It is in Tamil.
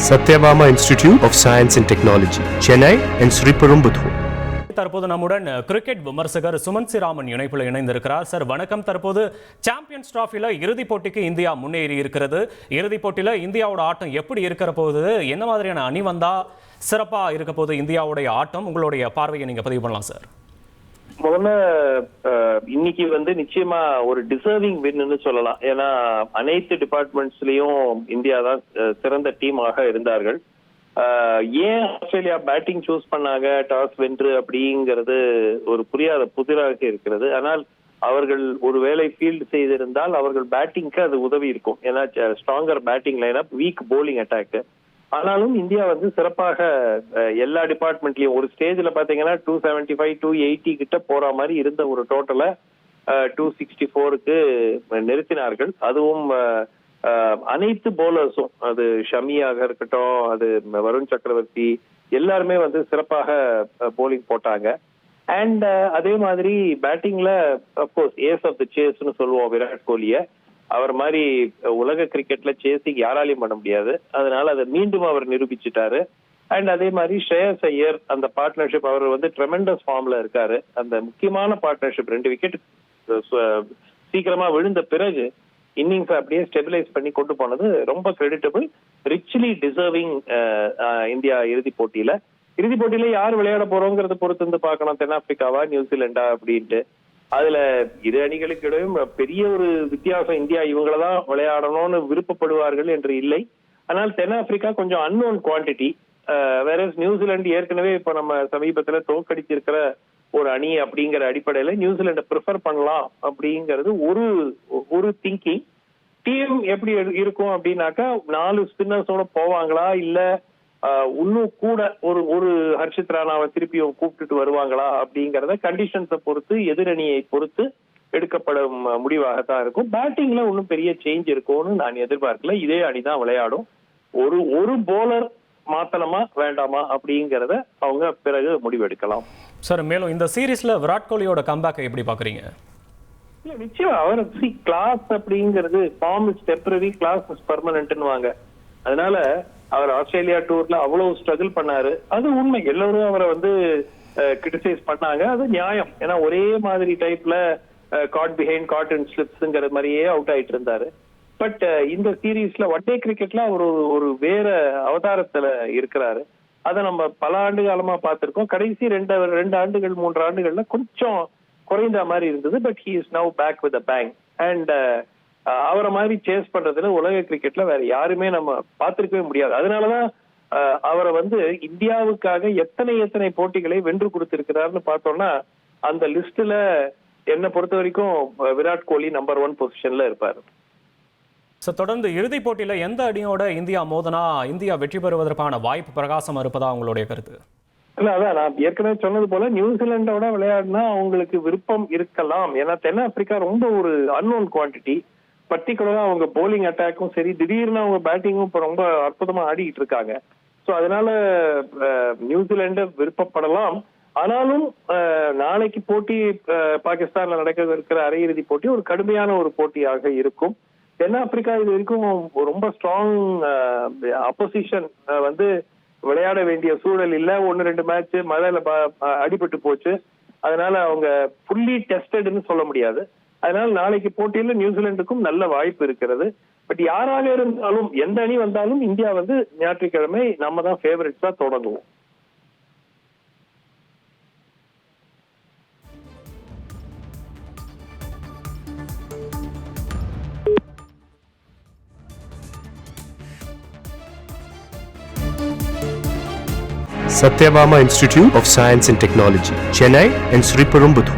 Satyabama Institute of Science and Technology, Chennai and Sriperumbudur. தற்போது நம்முடன் கிரிக்கெட் விமர்சகர் சுமன் சிராமன் இணைப்பில் இணைந்திருக்கிறார். சார் வணக்கம். தற்போது சாம்பியன்ஸ் டிராஃபில இறுதிப் போட்டிக்கு இந்தியா முன்னேறி இருக்கிறது. இறுதிப் போட்டியில இந்தியாவோட ஆட்டம் எப்படி இருக்கிற போது, என்ன மாதிரியான அணி வந்தா சிறப்பா இருக்க போது இந்தியாவுடைய ஆட்டம், உங்களுடைய பார்வையை நீங்க பதிவு பண்ணலாம் சார். முதல்ல இன்னைக்கு நிச்சயமா ஒரு டிசர்விங் வின்னு சொல்லலாம். ஏன்னா அனைத்து டிபார்ட்மெண்ட்ஸ்லயும் இந்தியா தான் சிறந்த டீமாக இருந்தார்கள். ஏன் ஆஸ்திரேலியா பேட்டிங் சூஸ் பண்ணாங்க டாஸ் வென்று அப்படிங்கிறது ஒரு புரியாத புதிராக இருக்கிறது. ஆனால் அவர்கள் ஒருவேளை ஃபீல்டு செய்திருந்தால் அவர்கள் பேட்டிங்க்கு அது உதவி இருக்கும். ஏன்னா stronger batting lineup, week polling attack. ஆனாலும் இந்தியா சிறப்பாக எல்லா டிபார்ட்மெண்ட்லயும் ஒரு ஸ்டேஜ்ல பாத்தீங்கன்னா 275 280 கிட்ட போற மாதிரி இருந்த ஒரு டோட்டலை 264க்கு நிறுத்தினார்கள். அதுவும் அனைத்து போலர்ஸும், அது ஷமியாக இருக்கட்டும், அது வருண் சக்கரவர்த்தி, எல்லாருமே சிறப்பாக போலிங் போட்டாங்க. அண்ட் அதே மாதிரி பேட்டிங்ல அப்கோர்ஸ் ஏஸ் ஆஃப் தி சேஸ்ன்னு சொல்லுவோம் விராட் கோலிய. அவர் மாதிரி உலக கிரிக்கெட்ல சேசிங் யாராலையும் பண்ண முடியாது. அதனால அதை மீண்டும் அவர் நிரூபிச்சுட்டாரு. அண்ட் அதே மாதிரி ஸ்ரேயஸ் ஐயர், அந்த பார்ட்னர்ஷிப், அவர் ட்ரெமெண்டஸ் ஃபார்ம்ல இருக்காரு. அந்த முக்கியமான பார்ட்னர்ஷிப் 2 விக்கெட் சீக்கிரமா விழுந்த பிறகு இன்னிங்ஸ் அப்படியே ஸ்டெபிலைஸ் பண்ணி கொண்டு போனது ரொம்ப கிரெடிட்டபிள், ரிச்லி டிசர்விங். இந்தியா இறுதிப் போட்டியில யார் விளையாட போறோங்கிறத பொறுத்து பார்க்கணும். தென்னாப்பிரிக்காவா நியூசிலாண்டா அப்படின்ட்டு. அதுல இரு அணிகளுக்கு இடையும் பெரிய ஒரு வித்தியாசம். இந்தியா இவங்களதான் விளையாடணும்னு விருப்பப்படுவார்கள் என்று இல்லை. ஆனால் தென்னாப்பிரிக்கா கொஞ்சம் அன்னோன் குவான்டிட்டி. வேற நியூசிலாந்து ஏற்கனவே இப்ப நம்ம சமீபத்துல தோற்கடிச்சிருக்கிற ஒரு அணி அப்படிங்கிற அடிப்படையில நியூசிலாண்டை ப்ரிஃபர் பண்ணலாம் அப்படிங்கிறது ஒரு திங்கிங். டீம் எப்படி இருக்கும் அப்படின்னாக்கா 4 ஸ்பின்னர்ஸோட போவாங்களா, இல்ல இன்னும் கூட ஒரு ஹர்ஷித் ராணாவை திருப்பியும் கூப்பிட்டுட்டு வருவாங்களா அப்படிங்கறத கண்டிஷன்ஸை பொறுத்து, எதிரணியை பொறுத்து எடுக்கப்படும் முடிவாகத்தான் இருக்கும். பேட்டிங்ல ஒன்னும் பெரிய சேஞ்ச் இருக்கும்னு நான் எதிர்பார்க்கல. இதே அணிதான் விளையாடும். ஒரு போலர் மாத்தணுமா வேண்டாமா அப்படிங்கறத அவங்க பிறகு முடிவெடுக்கலாம். சார், மேலும் இந்த சீரீஸ்ல விராட் கோலியோட கம்பேக் எப்படி பாக்குறீங்க? இல்ல, நிச்சயம் அவர் கிளாஸ் அப்படிங்கிறது form is temporary, class is பெர்மனன்ட்னு வாங்க. அதனால அவர் ஆஸ்திரேலியா டூர்ல அவ்வளவு ஸ்ட்ரகிள் பண்ணாரு. அது உண்மை. எல்லாரும் அவரை கிரிட்டிசைஸ் பண்ணாங்க. அது நியாயம். ஏன்னா ஒரே மாதிரி டைப்ல காட் பிஹைண்ட் காட் அண்ட் ஸ்லிப்ஸ்ங்கிற மாதிரியே அவுட் ஆயிட்டு இருந்தாரு. பட் இந்த சீரீஸ்ல ஒன் டே கிரிக்கெட்ல அவர் ஒரு வேற அவதாரத்துல இருக்கிறாரு. அதை நம்ம பல ஆண்டு காலமா பார்த்திருக்கோம். கடைசி 2 ஆண்டுகள் 3 ஆண்டுகள்ல கொஞ்சம் குறைந்த மாதிரி இருந்தது. But he is now back with a bang. And அவரை மாதிரி சேஸ் பண்றதுல உலக கிரிக்கெட்ல வேற யாருமே நம்ம பார்த்திருக்கவே முடியாது. அதனாலதான் அவரை இந்தியாவுக்காக எத்தனை போட்டிகளை வென்று கொடுத்திருக்கிறாருன்னு பார்த்தோம்னா அந்த லிஸ்ட்ல என்னை பொறுத்த வரைக்கும் விராட் கோலி நம்பர் 1 பொசிஷன்ல இருப்பாரு. தொடர்ந்து இறுதிப் போட்டியில எந்த அணியோட இந்தியா மோதனா இந்தியா வெற்றி பெறுவதற்கான வாய்ப்பு பிரகாசமா இருப்பதா உங்களுடைய கருத்து? இல்ல, அதான் நான் ஏற்கனவே சொன்னது போல நியூசிலாண்டோட விளையாடினா அவங்களுக்கு விருப்பம் இருக்கலாம். ஏன்னா தென்னாப்பிரிக்கா ரொம்ப ஒரு அன்னோன் குவான்டிட்டி. பர்டிகுலரா அவங்க போலிங் அட்டாக்கும் சரி, திடீர்னு அவங்க பேட்டிங்கும் இப்ப ரொம்ப அற்புதமா ஆடிட்டு இருக்காங்க. சோ அதனால நியூசிலாண்ட விருப்பப்படலாம். ஆனாலும் நாளைக்கு போட்டி பாகிஸ்தான்ல நடக்க இருக்கிற அரையிறுதி போட்டி ஒரு கடுமையான ஒரு போட்டியாக இருக்கும். தென்னாப்பிரிக்கா இது வரைக்கும் ரொம்ப ஸ்ட்ராங் அப்போசிஷன் விளையாட வேண்டிய சூழல் இல்ல. 1-2 மேட்ச் மழையில அடிபட்டு போச்சு. அதனால அவங்க ஃபுல்லி டெஸ்டட்னு சொல்ல முடியாது. அதனால நாளைக்கு போட்டியில நியூசிலாந்துக்கும் நல்ல வாய்ப்பு இருக்கிறது. பட் யாராக இருந்தாலும், எந்த அணி வந்தாலும் இந்தியா ஞாயிற்றுக்கிழமை நம்ம தான் ஃபேவரட்ஸா தொடங்குவோம். Satyabama Institute of Science and Technology, Chennai and Sriperumbudur.